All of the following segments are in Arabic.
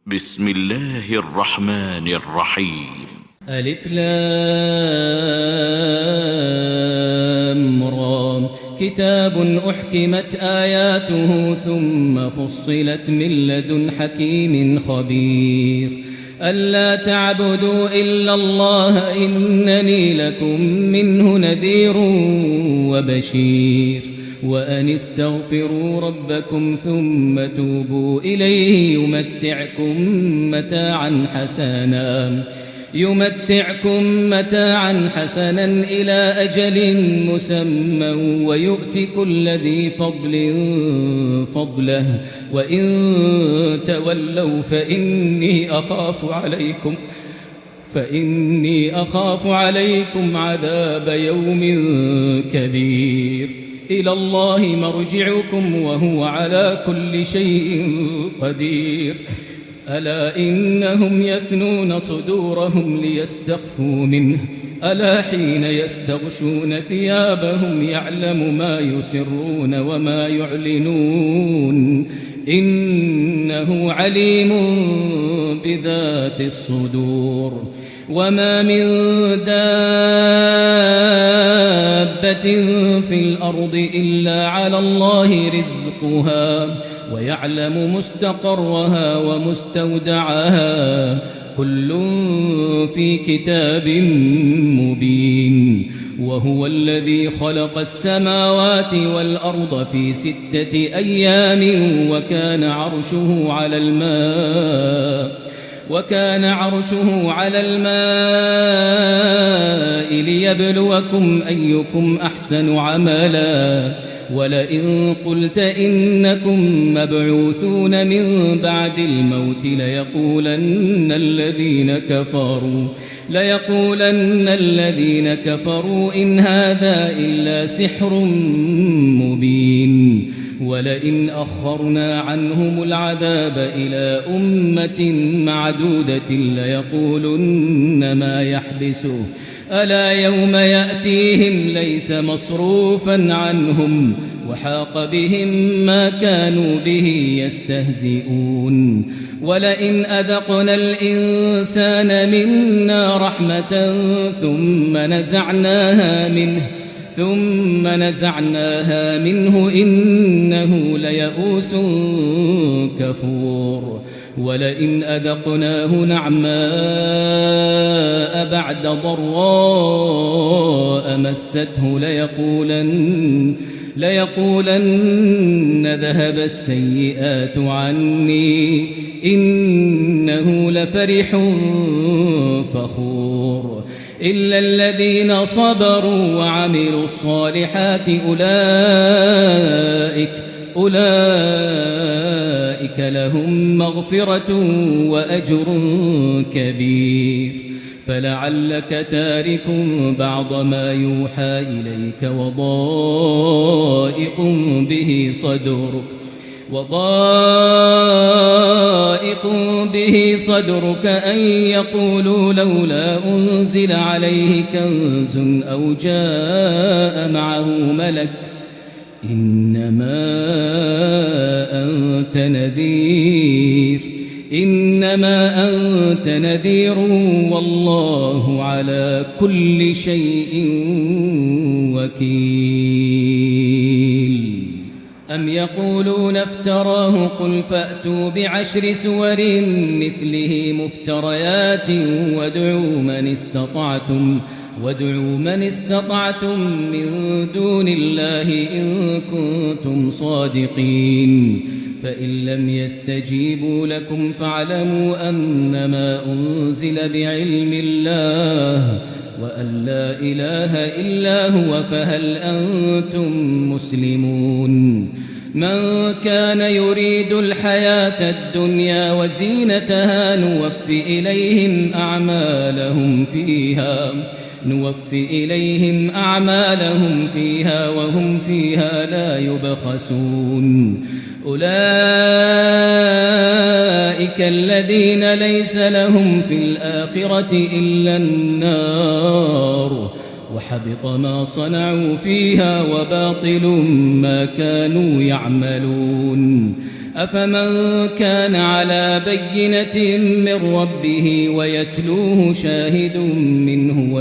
بسم الله الرحمن الرحيم. ألف لام را كتاب أحكمت آياته ثم فصلت من لدن حكيم خبير ألا تعبدوا إلا الله إنني لكم منه نذير وبشير وأن استغفروا ربكم ثم توبوا إليه يمتعكم متاعا حسنا إلى أجل مسمى ويؤت كل ذي فضل فضله وإن تولوا فإني أخاف عليكم عذاب يوم كبير إلى الله مرجعكم وهو على كل شيء قدير ألا إنهم يثنون صدورهم ليستخفوا منه ألا حين يستغشون ثيابهم يعلم ما يسرون وما يعلنون إنه عليم بذات الصدور وما من دابة في الأرض إلا على الله رزقها ويعلم مستقرها ومستودعها كل في كتاب مبين وهو الذي خلق السماوات والأرض في 6 أيام وكان عرشه على الماء ليبلوكم أيكم أحسن عملا ولئن قلت إنكم مبعوثون من بعد الموت ليقولن الذين كفروا إن هذا إلا سحر مبين ولئن أخرنا عنهم العذاب إلى أمة معدودة ليقولن ما يحبسه ألا يوم يأتيهم ليس مصروفا عنهم وحاق بهم ما كانوا به يستهزئون ولئن أذقنا الإنسان منا رحمة ثم نزعناها منه إنه ليئوس كفور ولئن أذقناه نعماء بعد ضراء مسته ليقولن ذهب السيئات عني إنه لفرح فخور إلا الذين صبروا وعملوا الصالحات أولئك لهم مغفرة وأجر كبير فلعلك تارك بعض ما يوحى إليك وضائق به صدرك أن يقولوا لولا أنزل عليه كنز أو جاء معه ملك إنما أنت نذير والله على كل شيء وكيل أم يقولون افتراه قل فأتوا ب10 سور مثله مفتريات وادعوا من استطعتم من دون الله إن كنتم صادقين فإن لم يستجيبوا لكم فاعلموا أنما أنزل بعلم الله وأن لا إله إلا هو فهل أنتم مسلمون من كان يريد الحياة الدنيا وزينتها نوفي إليهم أعمالهم فيها وهم فيها لا يبخسون أولئك الذين ليس لهم في الآخرة إلا النار وحبط ما صنعوا فيها وباطل ما كانوا يعملون أفمن كان على بينة من ربه ويتلوه شاهد منه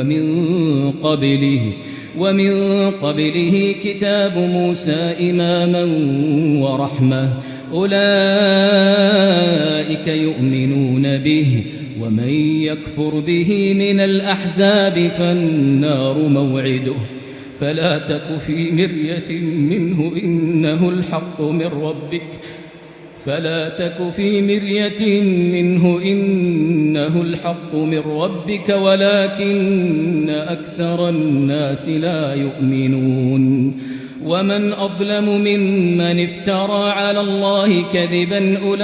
ومن قبله كتاب موسى إماما ورحمة أولئك يؤمنون به ومن يكفر به من الأحزاب فالنار موعده فلا تك في مرية منه إنه الحق من ربك ولكن أكثر الناس لا يؤمنون ومن أظلم ممن افترى على الله كذبا أولئك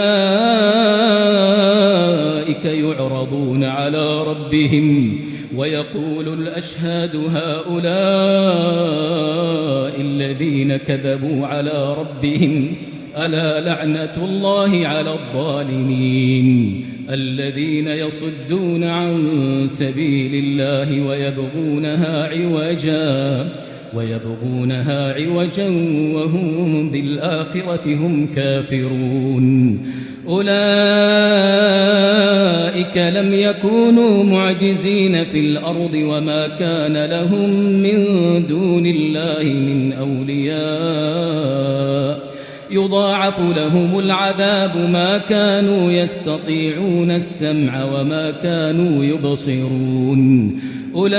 يعرضون على ربهم ويقول الأشهاد هؤلاء الذين كذبوا على ربهم ألا لعنة الله على الظالمين الذين يصدون عن سبيل الله ويبغونها عوجا وهم بالآخرة هم كافرون أولئك لم يكونوا معجزين في الأرض وما كان لهم من دون الله من أولياء يضاعف لهم العذاب ما كانوا يستطيعون السمع وما كانوا يبصرون أولئك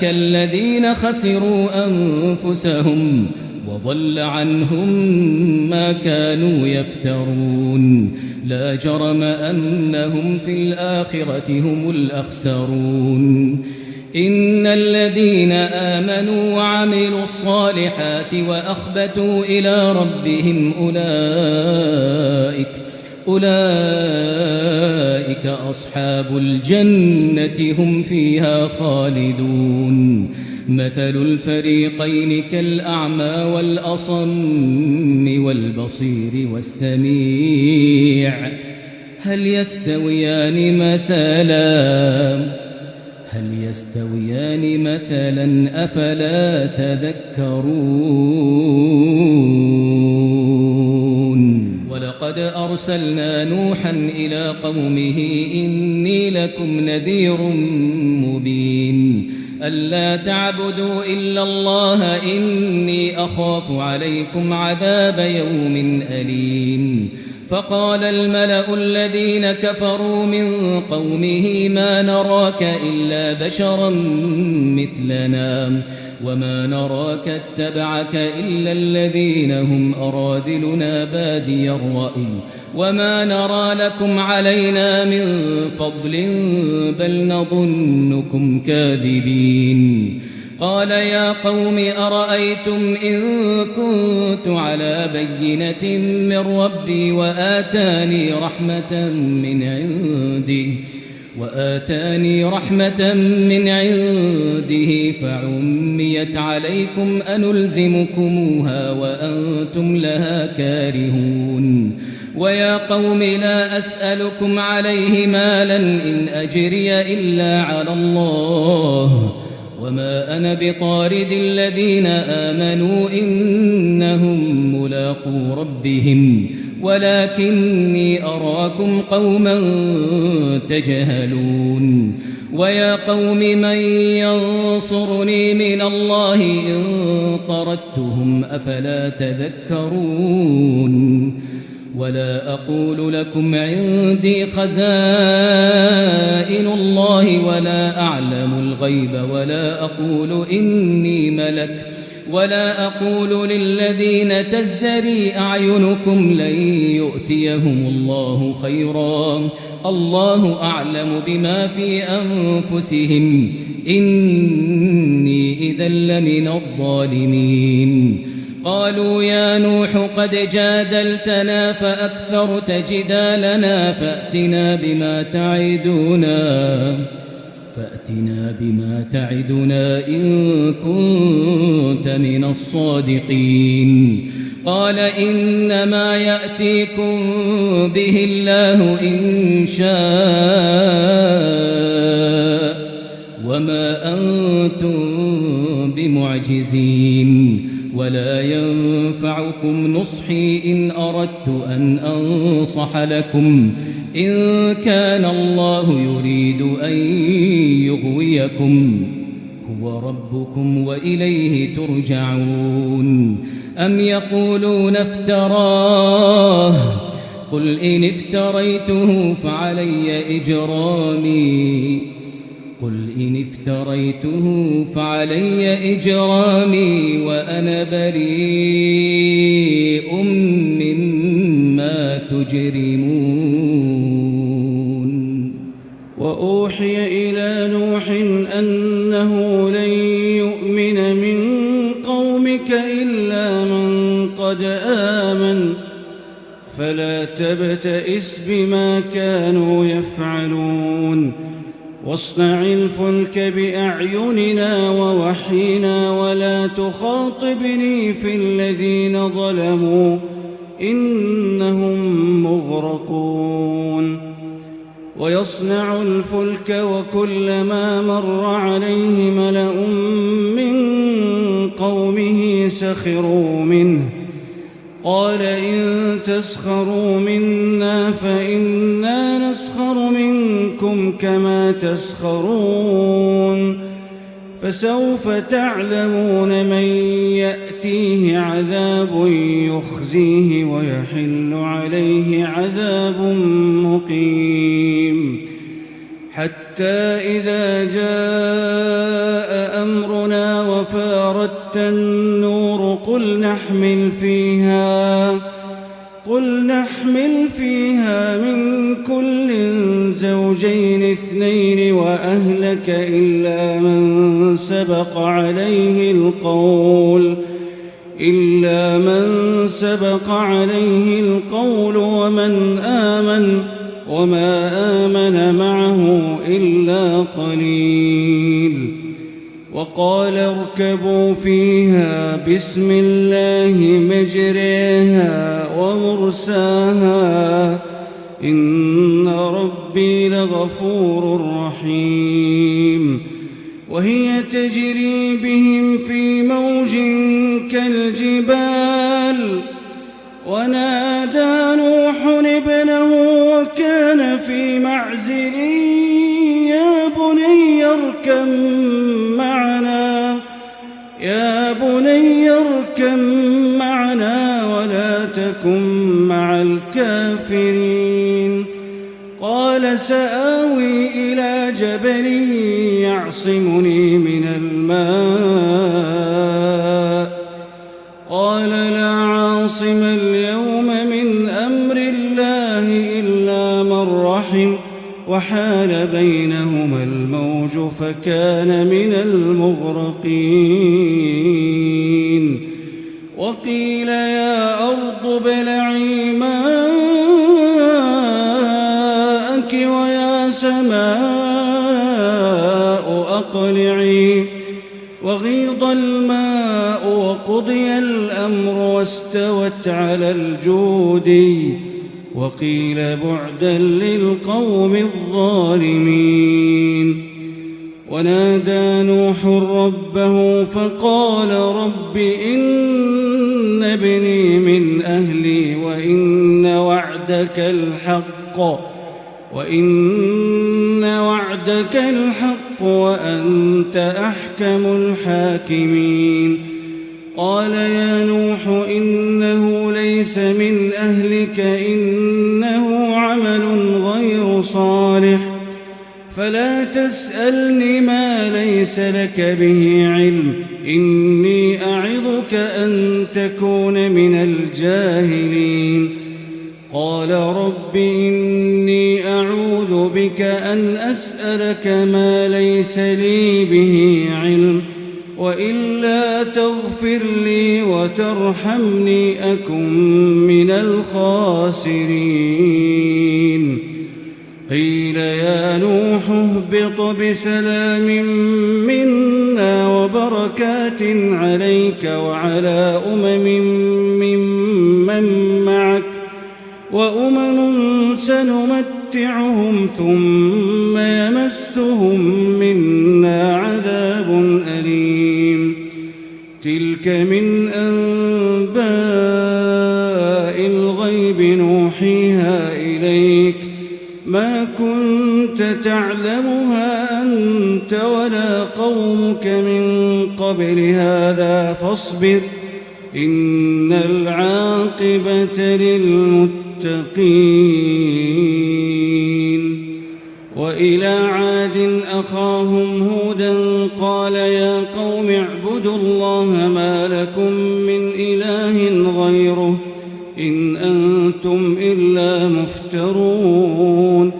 الذين خسروا أنفسهم وضل عنهم ما كانوا يفترون لا جرم أنهم في الآخرة هم الأخسرون إن الذين آمنوا وعملوا الصالحات وأخبتوا إلى ربهم أولئك أصحاب الجنة هم فيها خالدون مثل الفريقين كالأعمى والأصم والبصير والسميع هل يستويان مثلا أفلا تذكرون ولقد أرسلنا نوحا إلى قومه إني لكم نذير مبين ألا تعبدوا إلا الله إني أخاف عليكم عذاب يوم أليم فقال الملأ الذين كفروا من قومه ما نراك إلا بشرا مثلنا وما نراك اتبعك إلا الذين هم أراذلنا بادي الرأي وما نرى لكم علينا من فضل بل نظنكم كاذبين قال يا قوم أرأيتم إن كنت على بينة من ربي وآتاني رحمة من عنده فعميت عليكم أنلزمكموها وأنتم لها كارهون ويا قوم لا أسألكم عليه مالا إن أجري إلا على الله وما أنا بطارد الذين آمنوا إنهم ملاقو ربهم ولكني أراكم قوما تجهلون ويا قوم من ينصرني من الله إن طردتهم أفلا تذكرون ولا أقول لكم عندي خزائن الله ولا أعلم الغيب ولا أقول إني ملك ولا أقول للذين تزدري أعينكم لن يؤتيهم الله خيرا الله أعلم بما في أنفسهم إني إذا لمن الظالمين قالوا يا نوح قد جادلتنا فأكثرت جدالنا فأتنا بما تعدنا إن كنت من الصادقين قال إنما يأتيكم به الله إن شاء وما أنتم بمعجزين ولا ينفعكم ينفعكم نصحي إن أردت أن أنصح لكم إن كان الله يريد أن يغويكم هو ربكم وإليه ترجعون. أم يقولون افتراه قل إن افتريته فعلي إجرامي وأنا بريء مما تجرمون. وأوحي إلى نوح أنه لن يؤمن من قومك إلا من قد آمن فلا تبتئس بما كانوا يفعلون واصنع الفلك بأعيننا ووحينا ولا تخاطبني في الذين ظلموا إنهم مغرقون. ويصنع الفلك وكلما مر عليه ملأ من قومه سخروا منه قال إن تسخروا منا فإنا نسخر منكم كما تسخرون فسوف تعلمون من يأتيه عذاب يخزيه ويحل عليه عذاب مقيم. حتى إذا جاء أمرنا وفارت النور قل نحمل فيها من كل زوجين اثنين وأهلك إلا من سبق عليه القول ومن آمن وما آمن معه إلا قليل. وقال اركبوا فيها بسم الله مجريها ومرساها إن ربي لغفور رحيم. وهي تجري بهم في موج كالجبال ونادى نوح ابنه وكان في معزل يا بني اركب معنا ولا تكن مع الكافرين. قال سآوي إلى جبل يعصمني من الماء قال لا عاصم اليوم من أمر الله إلا من رحم وحال بينهما الموج فكان من المغرقين. وقيل يا أرض ابلعي ماءك ويا سماء أقلعي وغيض الماء وقضي الأمر واستوت على الجودي وقيل بعدا للقوم الظالمين. ونادى نوح ربه فقال رب إن ابني من أهلي وإن وعدك الحق وأنت أحكم الحاكمين. قال يا نوح إنه ليس من أهلك إنه عمل غير صالح فلا تسألني ما ليس لك به علم إني أعظك أن تكون من الجاهلين. قال رب إني أعوذ بك أن أسألك ما ليس لي به علم وإلا تغفر لي وترحمني أكن من الخاسرين. قيل يا نوح اهبط بسلام منا وبركات عليك وعلى ممن معك وأمم سنمتعهم ثم يمسهم منا عذاب أليم. تلك من أنباء شريك ما كنت تعلمها أنت ولا قومك من قبل هذا فاصبر إن العاقبة للمتقين. وإلى عاد أخاهم هودا قال يا قوم اعبدوا الله ما لكم من إله غيره إن أنتم إلا مفترون.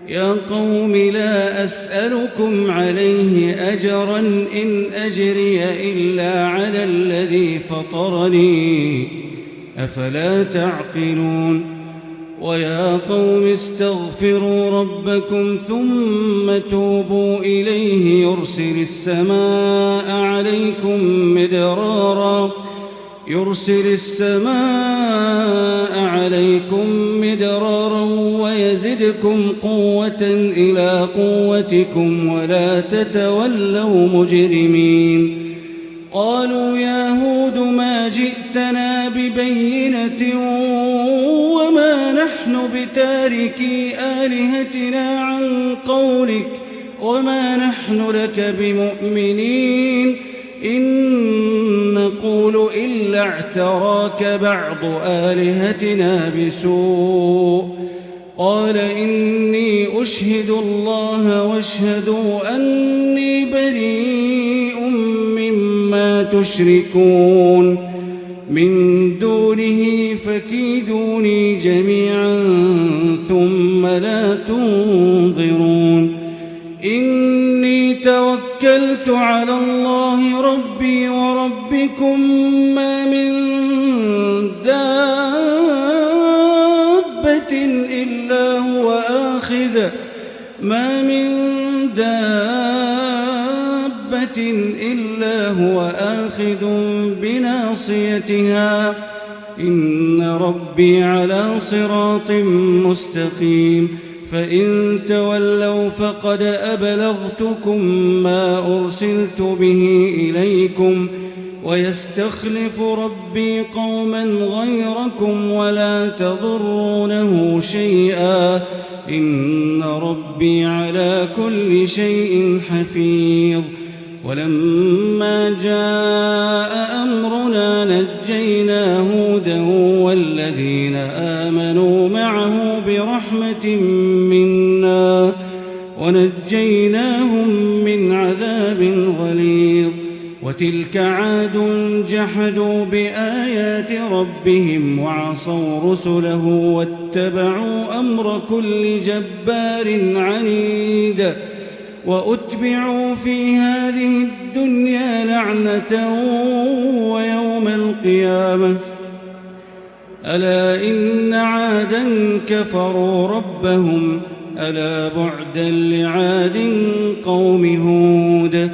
يا قوم لا أسألكم عليه أجرا إن أجري إلا على الذي فطرني أفلا تعقلون. ويا قوم استغفروا ربكم ثم توبوا إليه يرسل السماء عليكم مدرارا ويزدكم قوة إلى قوتكم ولا تتولوا مجرمين. قالوا يا هود ما جئتنا ببينة وما نحن بتاركي آلهتنا عن قولك وما نحن لك بمؤمنين إن نقول إلا اعتراك بعض آلهتنا بسوء. قال إني أشهد الله واشهدوا أني بريء مما تشركون من دونه فكيدوني جميعا ثم لا تنظرون. إني توكلت على الله ربي وربكم ما من دابة إلا هو آخذ بناصيتها إن ربي على صراط مستقيم. فإن تولوا فقد أبلغتكم ما أرسلت به إليكم ويستخلف ربي قوما غيركم ولا تضرونه شيئا إن ربي على كل شيء حفيظ. ولما جاء أمرنا نجينا هودا والذين آمنوا معه برحمة منا ونجيناهم من عذاب غليظ. وتلك عاد جحدوا بآيات ربهم وعصوا رسله واتبعوا أمر كل جبار عنيد. وأتبعوا في هذه الدنيا لعنة ويوم القيامة ألا إن عادا كفروا ربهم ألا بعدا لعاد قوم هود.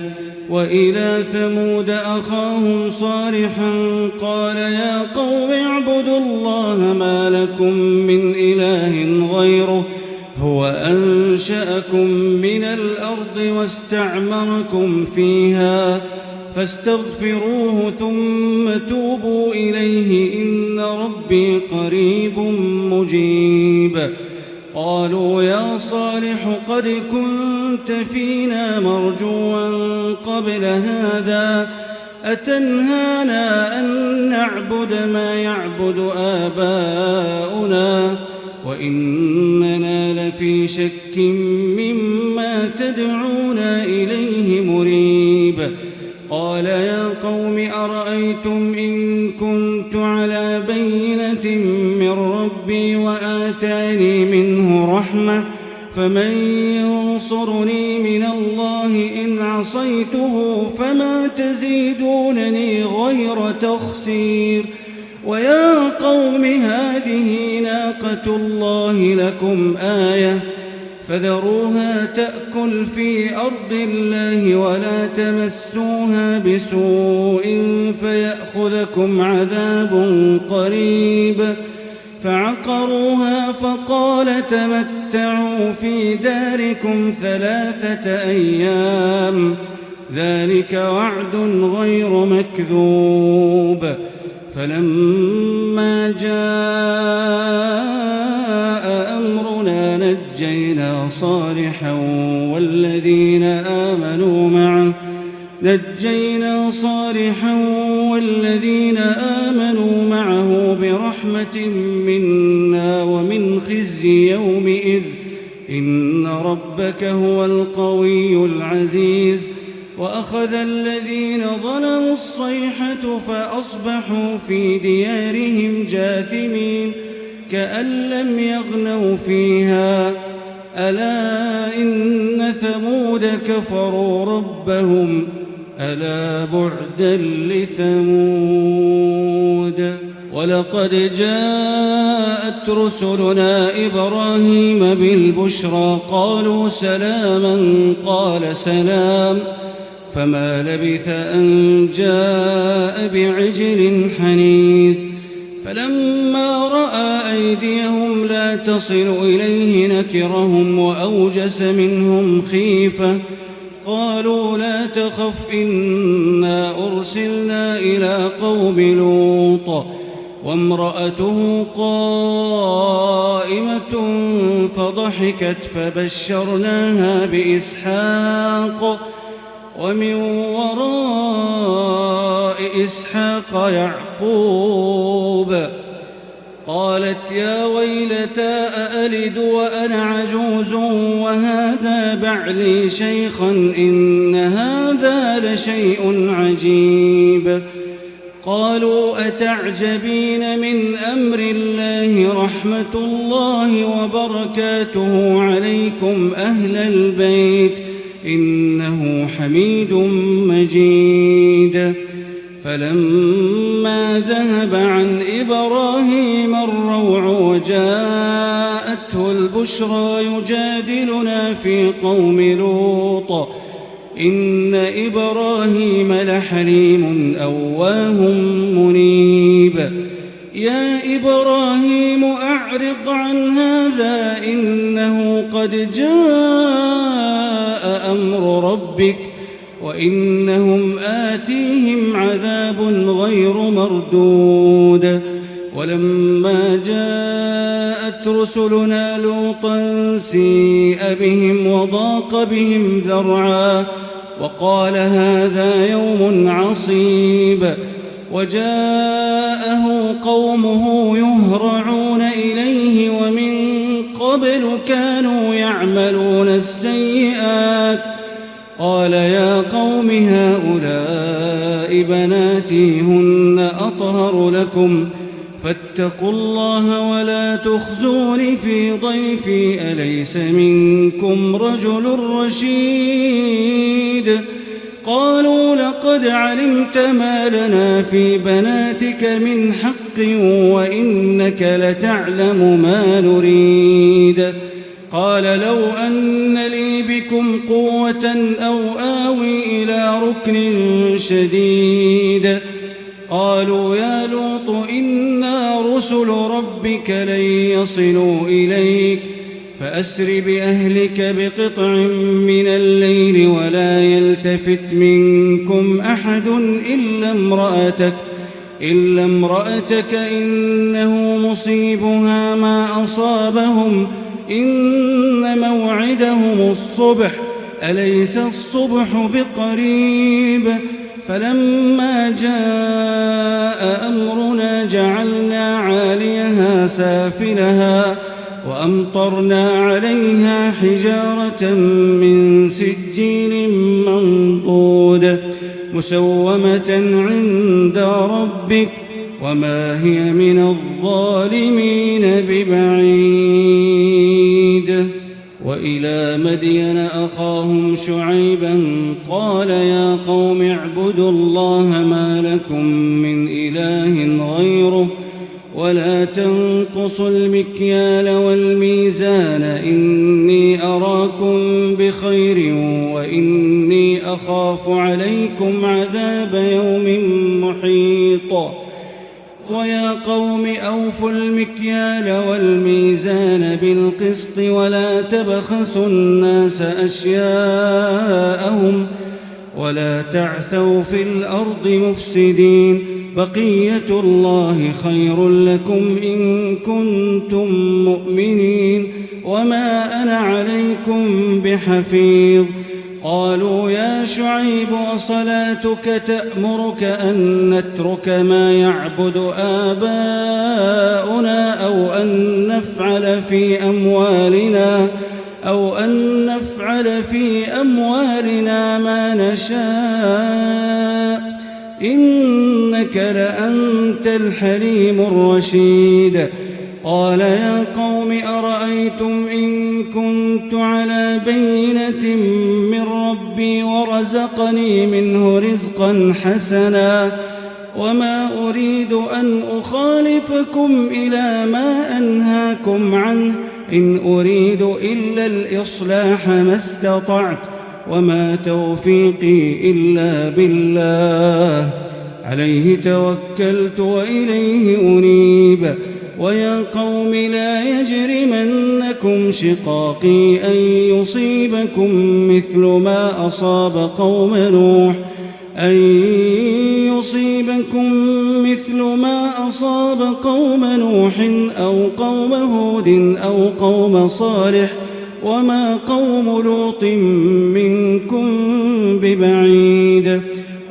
وإلى ثمود أخاهم صالحا قال يا قوم اعبدوا الله ما لكم من إله غيره هو أنشأكم من الأرض واستعمركم فيها فاستغفروه ثم توبوا إليه إن ربي قريب مجيب. قالوا يا صالح قد كنت فينا مرجوا قبل هذا أتنهانا أن نعبد ما يعبد آباؤنا وإننا لفي شك مما تدعونا إليه مريب. قال يا قوم أرأيتم إن كنت على بينة من ربي وآتاني منه رحمة فمن ينصرني من الله إن عصيته فما تزيدونني غير تخسير. ويا قوم هذه ناقة الله لكم آية فذروها تأكل في أرض الله ولا تمسوها بسوء فيأخذكم عذاب قريب. فعقروها فقال تمتعوا في داركم 3 أيام ذلك وعد غير مكذوب. فلما جاء أمر ونجينا صالحا والذين آمنوا معه برحمة منا ومن خزي يومئذ إن ربك هو القوي العزيز وأخذ الذين ظلموا الصيحة فأصبحوا في ديارهم جاثمين كأن لم يغنوا فيها ألا إن ثمود كفروا ربهم ألا بعدا لثمود ولقد جاءت رسلنا إبراهيم بالبشرى قالوا سلاما قال سلام فما لبث أن جاء بعجل حنيذ فلما رأى أيديهم لا تصل إليه نكرهم وأوجس منهم خيفة قالوا لا تخف إنا أرسلنا إلى قوم لوط وامرأته قائمة فضحكت فبشرناها بإسحاق ومن وراء إسحاق يعقوب قالت يا ويلتى أألد وأنا عجوز وهذا بعلي شيخا إن هذا لشيء عجيب قالوا أتعجبين من أمر الله رحمة الله وبركاته عليكم أهل البيت إنه حميد مجيد فلما ذهب عن إبراهيم الروع وجاءته البشرى يجادلنا في قوم لوط إن إبراهيم لحليم أواه منيب يا إبراهيم أعرض عن هذا إنه قد جاء أمر ربك وإنهم آتيهم عذاب غير مردود ولما جاءت رسلنا لوطا سيء بهم وضاق بهم ذرعا وقال هذا يوم عصيب وجاءه قومه يهرعون إليه ومن قبل كانوا يعملون السيئات قال يا قوم هؤلاء بناتي هن أطهر لكم فاتقوا الله ولا تخزون في ضيفي أليس منكم رجل رشيد قالوا لقد علمت ما لنا في بناتك من حق وإنك لتعلم ما نريد قال لو أن لي بكم قوة أو آوي إلى ركن شديد قالوا يا لوط إنا رسل ربك لن يصلوا إليك فأسر بأهلك بقطع من الليل ولا يلتفت منكم أحد إلا امرأتك إنه مصيبها ما أصابهم إن موعدهم الصبح أليس الصبح بقريب فلما جاء أمرنا جعلنا عاليها سافلها وأمطرنا عليها حجارة من سجيل منضود مسومة عند ربك وما هي من الظالمين ببعيد وإلى مدين أخاهم شعيبا قال يا قوم اعبدوا الله ما لكم من إله غيره ولا تنقصوا المكيال والميزان إني أراكم بخير وإني أخاف عليكم عذاب يوم محيط ويا قوم أوفوا المكيال والميزان بالقسط ولا تبخسوا الناس أشياءهم ولا تعثوا في الأرض مفسدين بقية الله خير لكم إن كنتم مؤمنين وما أنا عليكم بحفيظ. قالوا يا شعيب أصلاتك تأمرك أن نترك ما يعبد آباؤنا أو أن نفعل في أموالنا ما نشاء إنك لأنت الحليم الرشيد. قال يا قوم أرأيتم إن كنت على بينة من ربي ورزقني منه رزقا حسنا وما أريد أن أخالفكم إلى ما أنهاكم عنه إن أريد إلا الإصلاح ما استطعت وما توفيقي إلا بالله عليه توكلت وإليه أنيب. ويا قوم لا يجرمنكم شقاقي أن يصيبكم مثل ما أصاب قوم نوح أو قوم هود أو قوم صالح وما قوم لوط منكم ببعيد.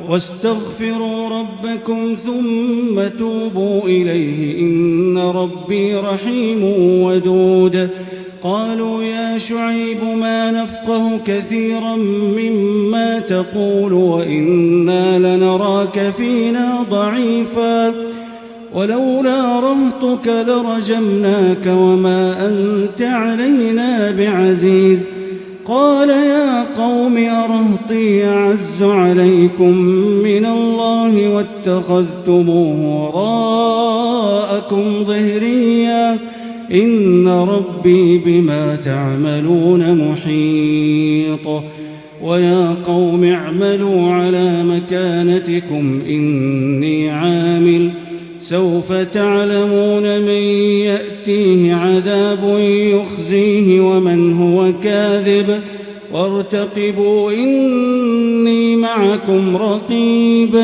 واستغفروا ربكم ثم توبوا إليه إن ربي رحيم ودود. قالوا يا شعيب ما نفقه كثيرا مما تقول وإنا لنراك فينا ضعيفا ولولا رهطك لرجمناك وما أنت علينا بعزيز. قال يا قوم أرهطي أعز عليكم من الله واتخذتموه وراءكم ظهريا إن ربي بما تعملون محيط. ويا قوم اعملوا على مكانتكم إني عامل سوف تعلمون من يأتيه عذاب يخزيه ومن هو كاذب وارتقبوا إني معكم رقيب.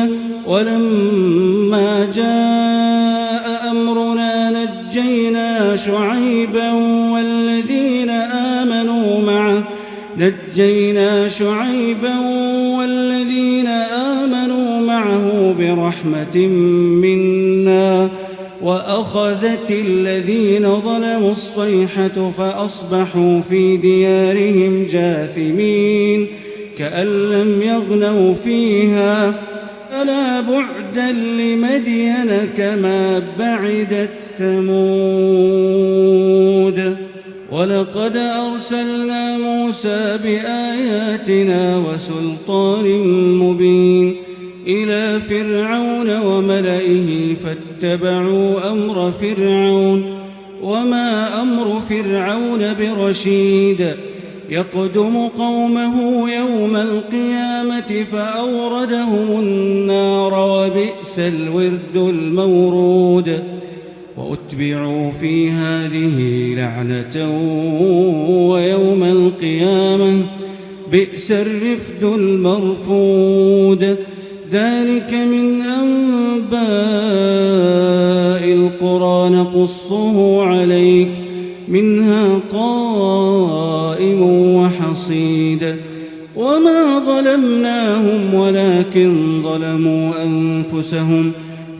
ولما جاء أمرنا نجينا شعيبا والذين آمنوا معه برحمة منا وأخذت الذين ظلموا الصيحة فأصبحوا في ديارهم جاثمين كأن لم يغنوا فيها ألا بعدا لمدين كما بعدت ثمود. ولقد أرسلنا موسى بآياتنا وسلطان مبين إلى فرعون وملئه فاتبعوا أمر فرعون وما أمر فرعون برشيد. يقدم قومه يوم القيامة فأوردهم النار وبئس الورد المورود. وأتبعوا في هذه لعنة ويوم القيامة بئس الرفد المرفود. ذلك من أنباء القرى نقصه عليك منها قائم وحصيد. وما ظلمناهم ولكن ظلموا أنفسهم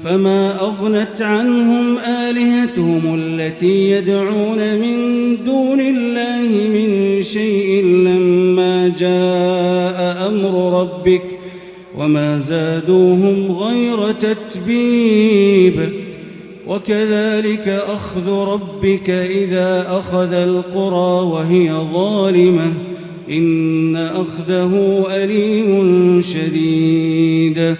فما أغنت عنهم آلهتهم التي يدعون من دون الله من شيء لما جاء أمر ربك وما زادوهم غير تتبيب. وكذلك أخذ ربك إذا أخذ القرى وهي ظالمة إن أخذه أليم شديد.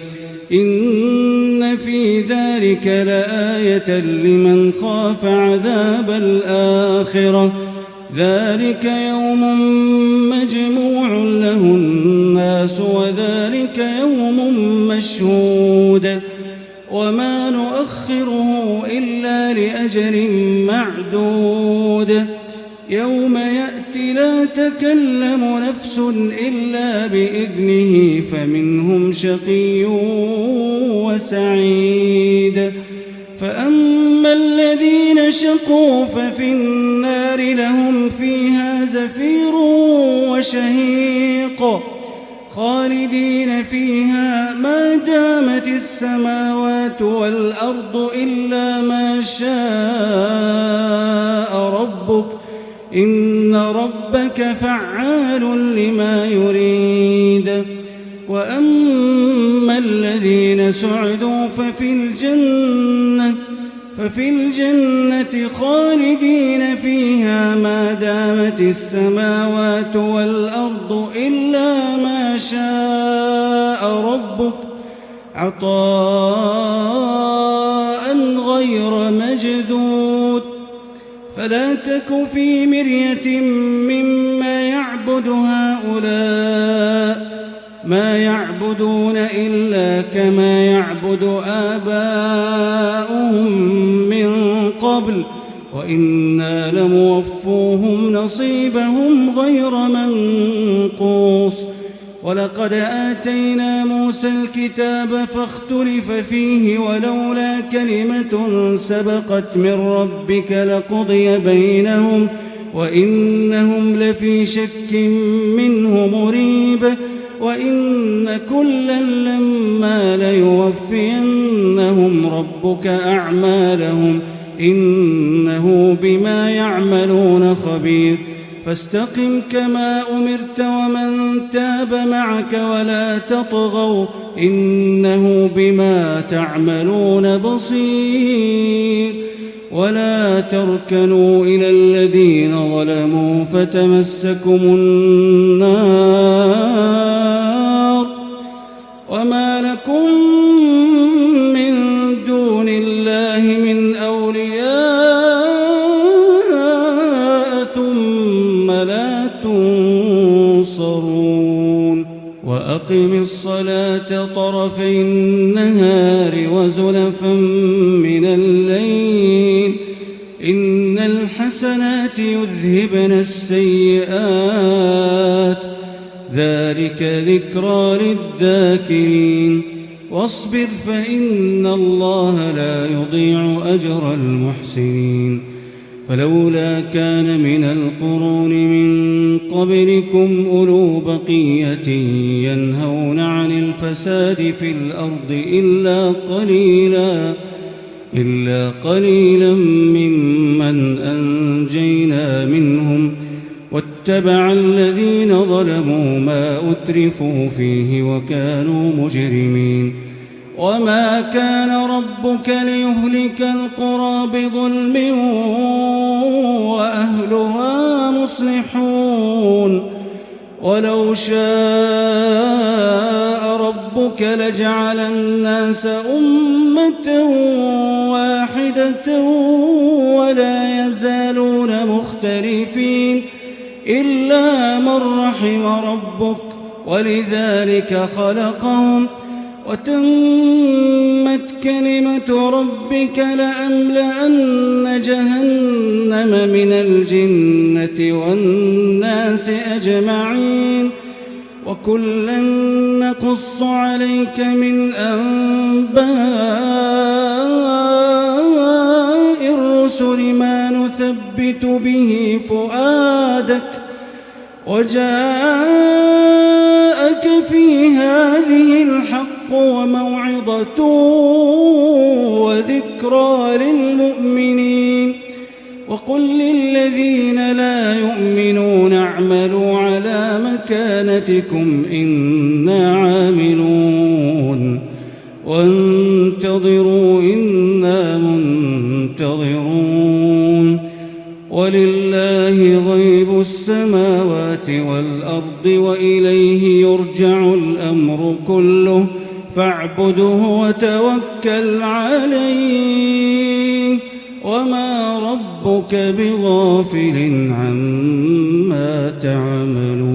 إن في ذلك لآية لمن خاف عذاب الآخرة ذلك يوم مجموع له الناس وذلك يوم مشهود. وما نؤخره إلا لأجل معدود يوم يأتي لا تكلم نفس إلا بإذنه فمنهم شقي وسعيد فأما الذين شقوا ففي النار لهم فيها زفير وشهيق خالدين فيها ما دامت السماوات والأرض إلا ما شاء ربك إن ربك فعال لما يريد وأما الذين سعدوا ففي الجنة خالدين فيها ما دامت السماوات والأرض إلا ما شاء ربك عطاء غير مجذوذ فلا تك في مرية مما يعبد هؤلاء ما يعبدون إلا كما يعبد آباؤهم من قبل وإنا لموفوهم نصيبهم غير منقوص ولقد آتينا موسى الكتاب فاختلف فيه ولولا كلمة سبقت من ربك لقضي بينهم وإنهم لفي شك منه مريب وإن كلا لما ليوفينهم ربك أعمالهم إنه بما يعملون خبير فاستقم كما أمرت ومن تاب معك ولا تطغوا إنه بما تعملون بصير ولا تركنوا إلى الذين ظلموا فتمسكم النار وما لكم من دون الله من أولياء ثم لا تنصرون وأقم الصلاة طرفي النهار وزلفا من الليل إن الحسنات يذهبن السيئات ذلك ذكرى للذاكرين واصبر فإن الله لا يضيع أجر المحسنين فلولا كان من القرون من قبلكم أولو بقية ينهون عن الفساد في الأرض إلا قليلا ممن أنجينا منهم واتبع الذين ظلموا ما أترفوا فيه وكانوا مجرمين وما كان ربك ليهلك القرى بظلم وأهلها مصلحون ولو شاء ربك لجعل الناس أمة واحدة ولا يزالون مختلفين إلا من رحم ربك ولذلك خلقهم وتمت كلمة ربك لأملأن جهنم من الجنة والناس أجمعين وكلا نقص عليك من أنباء الرسل ما نثبت به فؤادك وجاءك في هذه الحق وموعظة وذكرى للمؤمنين وقل للذين لا يؤمنون اعملوا على مكانتكم إنا عاملون وانتظروا إنا منتظرون ولله غيب السماوات والأرض وإليه يرجع الأمر كله فاعبده وتوكل عليه وما ربك بغافل عما تعملون